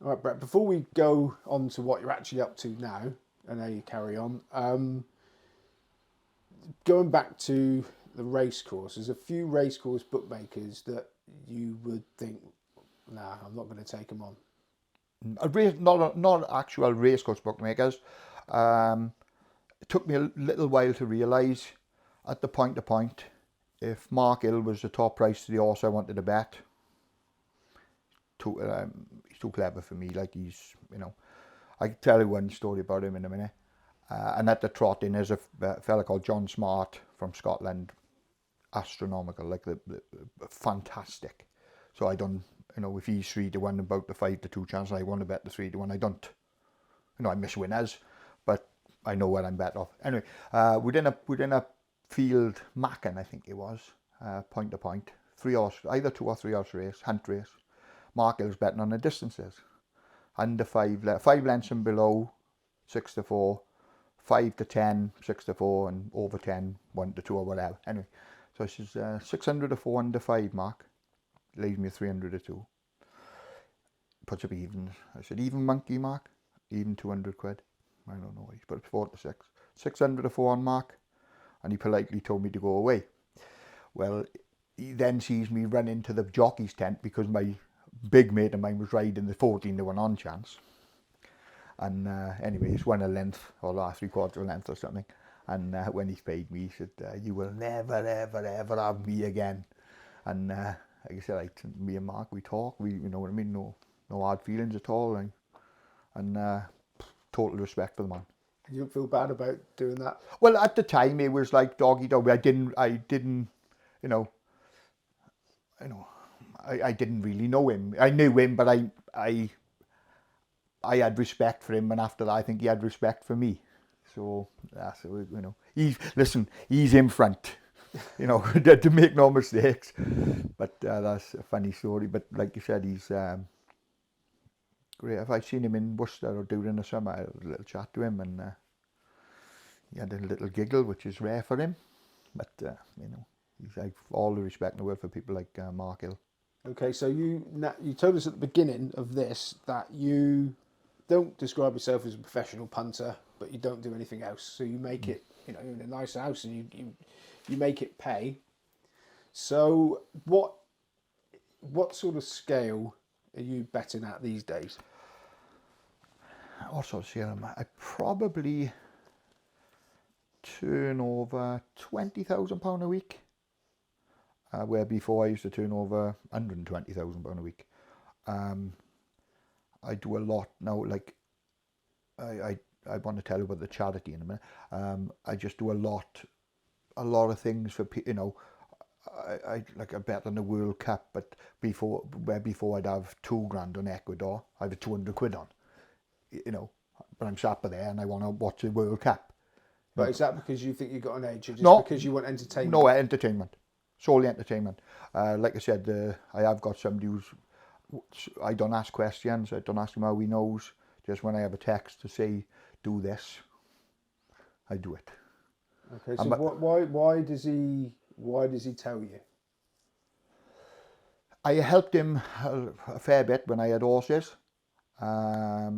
All right, Brett, before we go on to what you're actually up to now and how you carry on, going back to the racecourse, there's a few racecourse bookmakers that you would think, nah, I'm not going to take them on. Not actual racecourse bookmakers. Um, it took me a little while to realise at the point, if Mark Hill was the top price to the horse I wanted to bet, he's too clever for me. Like I can tell you one story about him in a minute. And at the trotting, there's a fella called John Smart from Scotland, astronomical, like the fantastic. So I don't, if he's 3-1 about the 5-2 chance, and I want to bet the 3-1. I don't, I miss winners, but I know where I'm better off. Anyway, within a field Mackin, I think it was, point to point, either 2 or 3 horse race, hunt race. Mark Hill's betting on the distances, under 5 lengths and below, 6-4. 5-10, 6-4, and over 10, 1-2 or whatever. Anyway, so this is 600 to 4 under 5 mark. Leaves me 300 to 2. Puts up even. I said, even monkey mark, even 200 quid. I don't know, he's put up 4 to 6. 600 to 4 on mark, and he politely told me to go away. Well, he then sees me run into the jockey's tent because my big mate of mine was riding the 14 to 1 on chance. And anyway, he's won a length or last 3/4 length or something. And when he's paid me, he said, "You will never, ever, ever have me again." And like I said, me and Mark, we talk. You know what I mean? No hard feelings at all. And total respect for the man. You don't feel bad about doing that? Well, at the time, it was like doggy dog. I didn't, you know, I didn't really know him. I knew him, but I had respect for him, and after that, I think he had respect for me. So he's in front, to make no mistakes. But that's a funny story. But like you said, he's great. If I'd seen him in Worcester or during the summer, I had a little chat to him, and he had a little giggle, which is rare for him. But he's like all the respect in the world for people like Mark Hill. Okay, so you told us at the beginning of this that you don't describe yourself as a professional punter, but you don't do anything else. So you make it, you're in a nice house and you make it pay. So what sort of scale are you betting at these days? Also, I probably turn over £20,000 a week, where before I used to turn over £120,000 a week. I do a lot now. Like I want to tell you about the charity in a minute. I just do a lot of things for I bet on the World Cup, but before I'd have £2,000 on Ecuador, I have 200 quid on. But I'm sat there and I want to watch the World Cup. But is that because you think you got an edge, or just No, because you want entertainment? No, entertainment, solely entertainment. Like I said, I have got somebody who's. I don't ask questions. I don't ask him how he knows. Just when I have a text to say, "Do this," I do it. Okay, so why does he tell you? I helped him a fair bit when I had horses. I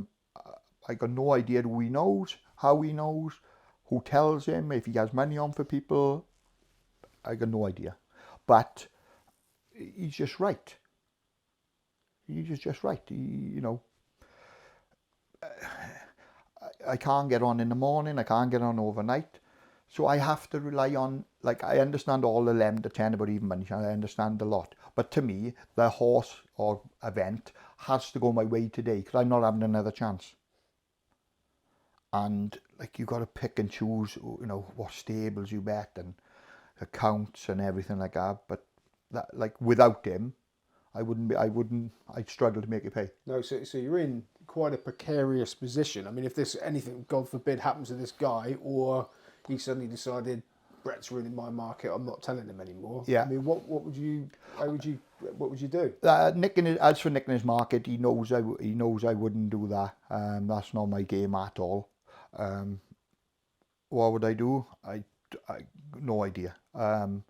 got no idea who he knows, how he knows, who tells him, if he has money on for people. I got no idea. But he's just right. He's just right. I can't get on in the morning. I can't get on overnight. So I have to rely on, I understand all the 11 to 10 about even money. I understand a lot. But to me, the horse or event has to go my way today because I'm not having another chance. And you got to pick and choose, what stables you bet and accounts and everything like that. But that, without him, I'd struggle to make it pay. No, so you're in quite a precarious position. I mean, if this anything, God forbid, happens to this guy, or he suddenly decided Brett's ruining my market, I'm not telling him anymore. Yeah. I mean, what would you do? As for nicking his market, he knows I wouldn't do that. That's not my game at all. What would I do? I no idea. I'm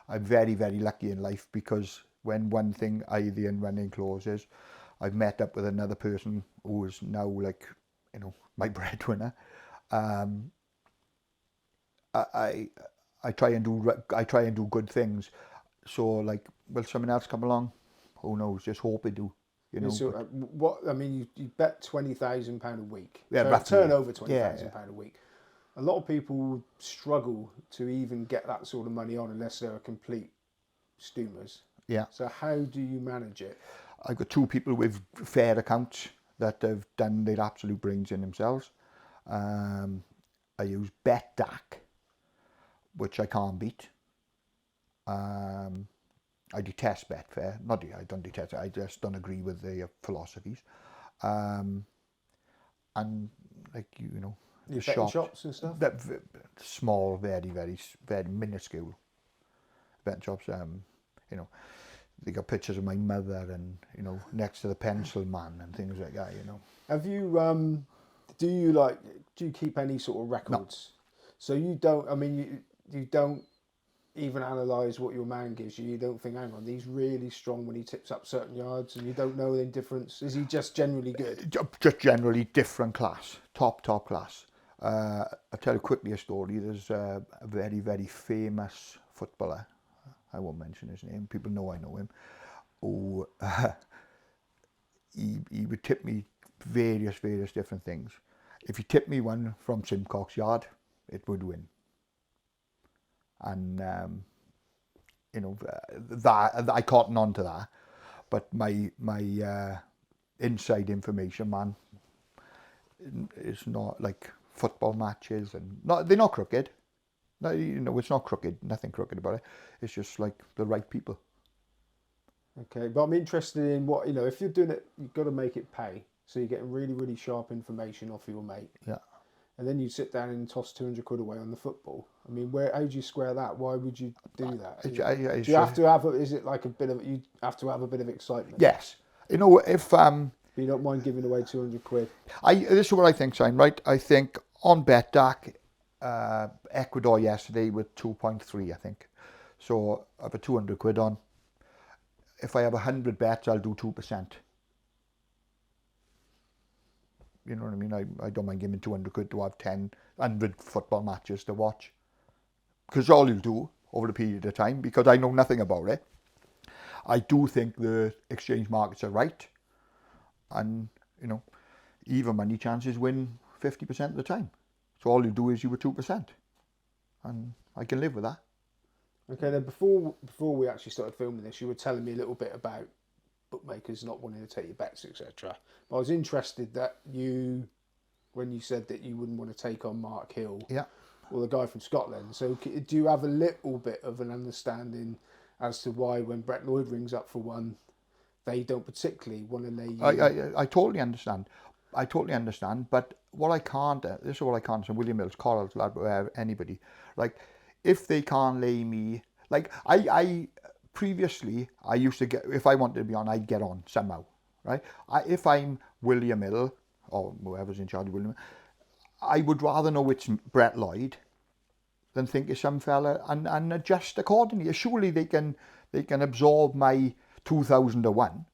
very, very lucky in life because when one thing, either in running closes, I've met up with another person who is now like, you know, my breadwinner. I try and do good things. So like, will someone else come along? Who knows? Just hope they do. You know. So what I mean, you bet £20,000 a week. Yeah, roughly. Turnover £20,000 Yeah. a week. A lot of people struggle to even get that sort of money on unless they're a complete stoomers. Yeah. So how do you manage it? I've got two people with fair accounts that have done their absolute brains in themselves. I use BetDAC, which I can't beat. I detest Betfair. I don't detest it. I just don't agree with their philosophies. And like you know, You betting shops and stuff. that small, very, very, very minuscule betting shops. You know, they got pictures of my mother and, you know, next to the pencil man and things like that. You know. Have you do you keep any sort of records? No. So you don't. I mean, you don't even analyse what your man gives you. You don't think, hang on, he's really strong when he tips up certain yards, and you don't know the difference. Is he just generally good? Just generally different class, top class. I'll tell you quickly a story. There's a very, very famous footballer. I won't mention his name. People know I know him. Who he would tip me various different things. If he tipped me one from Simcox Yard, it would win. And you know, that I cotton on to that. But my inside information, man, is not like football matches, and they're not crooked. No, you know, it's not crooked. Nothing crooked about it. It's just like the right people. Okay, but I'm interested in what, you know, if you're doing it, you've got to make it pay. So you're getting really, really sharp information off your mate. Yeah. And then you sit down and toss 200 quid away on the football. I mean, how do you square that? Why would you do that? Do you have to have? Is it like a bit of? You have to have a bit of excitement. Yes. You know, if you don't mind giving away 200 quid. This is what I think, Simon. Right? I think on BetDAC, Ecuador yesterday with 2.3, I think. So I put 200 quid on. If I have 100 bets, I'll do 2%. You know what I mean? I don't mind giving 200 quid to have 100 football matches to watch. Because all you'll do over the period of time, because I know nothing about it, I do think the exchange markets are right. And, you know, even money chances win 50% of the time. So all you do is you were 2%. And I can live with that. Okay, then before we actually started filming this, you were telling me a little bit about bookmakers not wanting to take your bets, etc. But I was interested that when you said that you wouldn't want to take on Mark Hill, yeah, or the guy from Scotland. So do you have a little bit of an understanding as to why when Brett Lloyd rings up for one, they don't particularly want to lay you? I totally understand. But what I can't, this is what I can't say, William Mills, Corals, anybody, like, if they can't lay me, like, previously, I used to get, if I wanted to be on, I'd get on somehow, right? If I'm William Hill, or whoever's in charge of William, I would rather know it's Brett Lloyd than think it's some fella and adjust accordingly. Surely they can absorb my 2001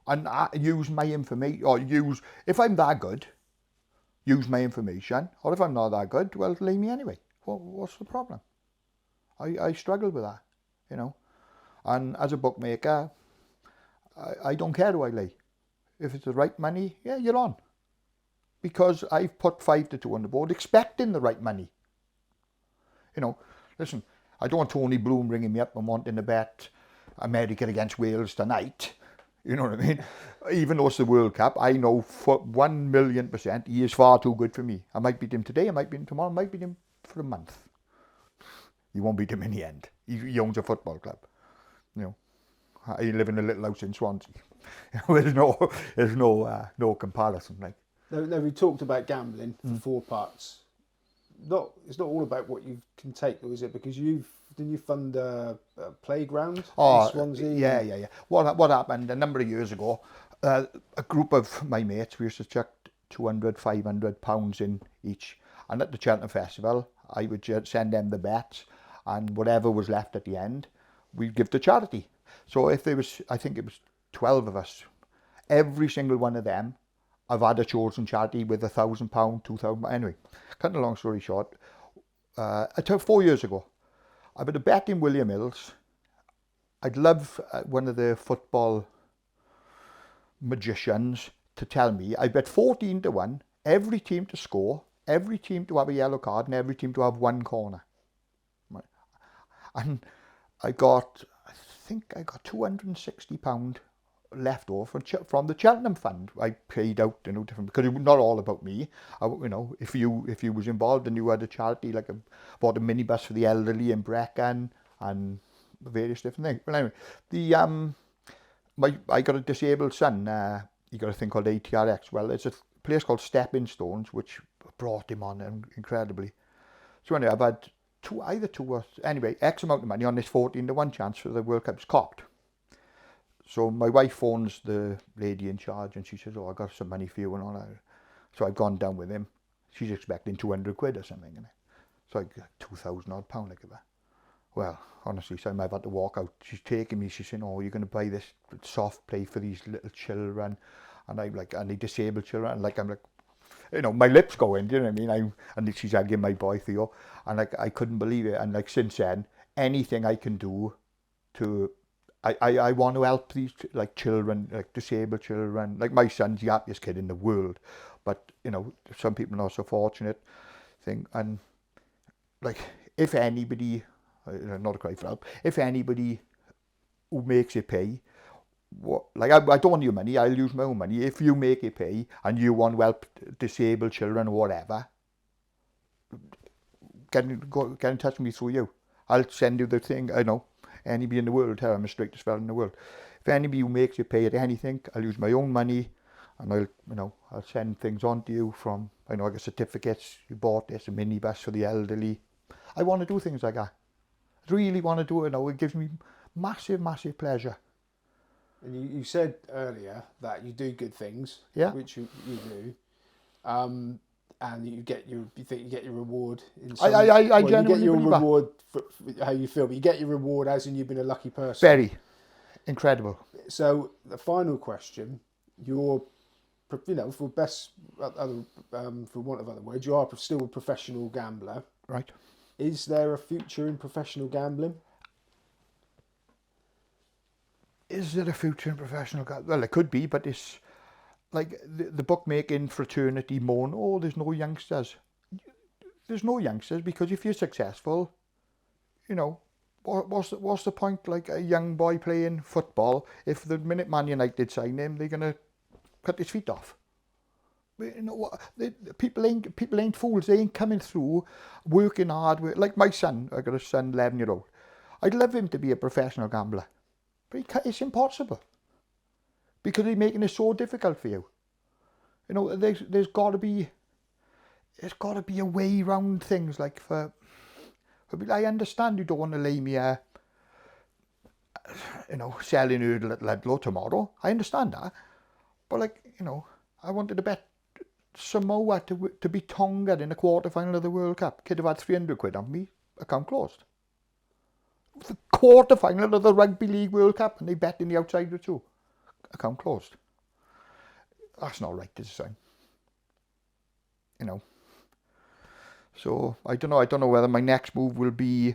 and use my information, or if I'm that good, use my information, or if I'm not that good, well, lay me anyway. What's the problem? I struggle with that, you know. And as a bookmaker, I don't care who I lay. If it's the right money, yeah, you're on. Because I've put 5 to 2 on the board, expecting the right money. You know, listen, I don't want Tony Bloom ringing me up and wanting to bet America against Wales tonight. You know what I mean? Even though it's the World Cup, I know for 1,000,000% he is far too good for me. I might beat him today, I might beat him tomorrow, I might beat him for a month. You won't beat him in the end. He owns a football club. You know, I live in a little house in Swansea. There's no comparison. Like, no, we talked about gambling for 4 parts. It's not all about what you can take, though, is it? Because didn't you fund a playground in Swansea? Yeah. What happened a number of years ago? A group of my mates, we used to chuck 200, 500 pounds in each, and at the Cheltenham Festival, I would send them the bets, and whatever was left at the end, we'd give to charity. So if there was, I think it was 12 of us, every single one of them, I've had a chosen charity with £1,000, £2,000. Anyway, cutting a long story short, until 4 years ago, I had a bet in William Hills. I'd love one of the football magicians to tell me, I bet 14 to 1, every team to score, every team to have a yellow card, and every team to have one corner. Right. And I think I got £260 left over from the Cheltenham fund. I paid out, different, because it was not all about me. If you was involved and you had a charity, like bought a minibus for the elderly in Brecon and various different things. But anyway, I got a disabled son. He got a thing called ATRX. Well, it's a place called Stepping Stones, which brought him on incredibly. So anyway, I've had X amount of money on this 14 to 1 chance for the World Cup's copped. So my wife phones the lady in charge and she says, I got some money for you and all that. So I've gone down with him. She's expecting 200 quid or something. So I got 2,000 odd pound, like that. Well, honestly, so I've had to walk out. She's taking me, she's saying, you're going to buy this soft play for these little children. And I'm like, and the disabled children. And I'm like, my lips going, do you know what I mean? And she's hugging my boy Theo. And I couldn't believe it. And since then, anything I can do to... I want to help these children, disabled children. Like my son's the happiest kid in the world, but some people are not so fortunate. And if anybody, not a cry for help, if anybody who makes it pay, I don't want your money. I'll use my own money. If you make it pay and you want to help disabled children or whatever, get in touch with me through you. I'll send you the thing. Anybody in the world, tell I'm the straightest fella in the world. If anybody who makes you pay at anything, I'll use my own money, and I'll send things on to you from, I got certificates, you bought this, a minibus for the elderly. I want to do things like that. I really want to do it now. It gives me massive, massive pleasure. And you said earlier that you do good things, which you do. And you think you get your reward in some... I genuinely you get your believe reward for how you feel, but you get your reward as in you've been a lucky person. Very incredible. So the final question, for best, for want of other words, you are still a professional gambler. Right. Is there a future in professional gambling? Is there a future in professional gambling? Well, it could be, but it's... Like the bookmaking fraternity moan, there's no youngsters. There's no youngsters because if you're successful, what's the point? Like a young boy playing football, if the minute Man United sign him, they're gonna cut his feet off. People ain't fools. They ain't coming through working hard. Like my son, I got a son, 11-year-old. I'd love him to be a professional gambler, but it's impossible. Because they're making it so difficult for you. There's got to be a way around things. Like I understand you don't want to lay me selling hurdle at Ludlow tomorrow. I understand that, but I wanted to bet Samoa to beat Tonga in the quarter-final of the World Cup. Kid have had 300 quid on me. Account closed. The quarter-final of the Rugby League World Cup, and they bet in the outsider too. Account closed. That's not right, is it? So I don't know whether my next move will be...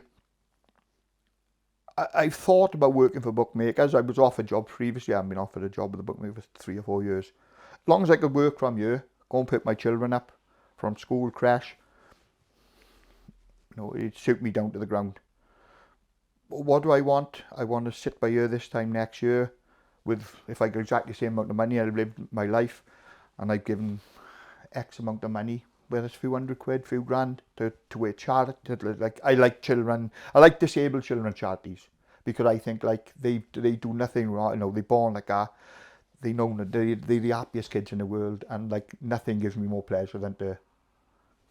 I've thought about working for bookmakers. I was offered jobs previously. I haven't been offered a job with a bookmaker for 3 or 4 years. As long as I could work from here, go and pick my children up from school, crash, it'd suit me down to the ground. But what do I want? I want to sit by here this time next year. If I got exactly the same amount of money, I'd lived my life, and I'd given X amount of money, whether it's a few hundred quid, few grand, to a charity. I like children, I like disabled children charities, because I think they do nothing wrong. They're born like that. They know that they're the happiest kids in the world, and nothing gives me more pleasure than to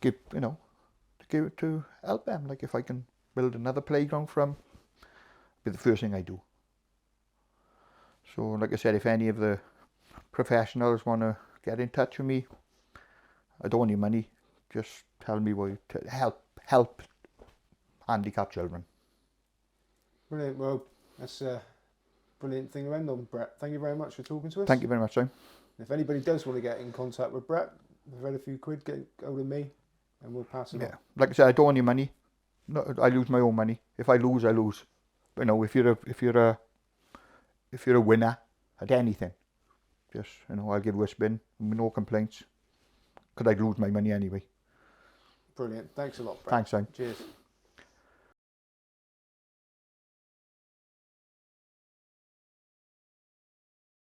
to help them. If I can build another playground for them, it'll be the first thing I do. So, like I said, if any of the professionals want to get in touch with me, I don't want your money. Just tell me what to help handicapped children. Brilliant. Well, that's brilliant thing to end on, Brett. Thank you very much for talking to us. Thank you very much, Sam. If anybody does want to get in contact with Brett, if I've had a few quid, get hold of me and we'll pass it on. Like I said, I don't want your money. No, I lose my own money. If I lose, I lose. You know, if you're a winner at anything, just, you know, I'll give you a spin. No complaints. Because I'd lose my money anyway. Brilliant. Thanks a lot, Brett. Thanks, Sam. Cheers.